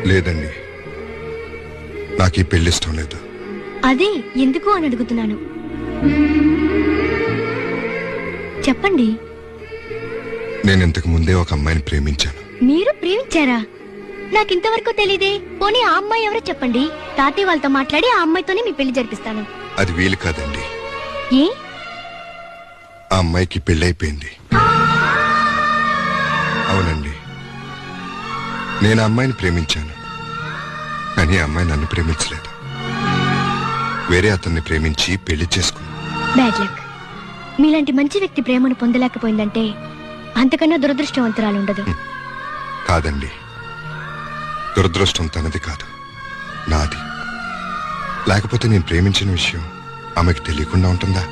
లేదండి, నాకు ఈ పెళ్లి ఇష్టం లేదు. అదే ఎందుకు అని అడుగుతున్నాను. చెప్పండి. నేను ఇంతకు ముందే ఒక అమ్మాయిని ప్రేమించాను. మీరు ప్రేమించారా? నాకింతవరకు తెలీదే. పోనీ ఆ అమ్మాయి ఎవరో చెప్పండి. తాతయ్య వాళ్ళతో మాట్లాడి ఆ అమ్మాయితోనే మీ పెళ్లి జరిపిస్తాను. అది వీలు కాదండి. ఏ? ఆ అమ్మాయికి పెళ్ళైపోయింది. అవునండి, నేను ఆ అమ్మాయిని ప్రేమించాను, కానీ ఆ అమ్మాయి నన్ను ప్రేమించలేదు. వేరే అతన్ని ప్రేమించి పెళ్లి చేసుకున్నాను. Bad luck. మీలాంటి మంచి వ్యక్తి ప్రేమను పొందలేకపోయిందంటే అంతకన్నా దురదృష్టవంతురాలు ఉండదు. కాదండి, దురదృష్టం తనది కాదు, నాది. లేకపోతే నేను ప్రేమించిన విషయం ఆమెకు తెలియకుండా ఉంటుందా?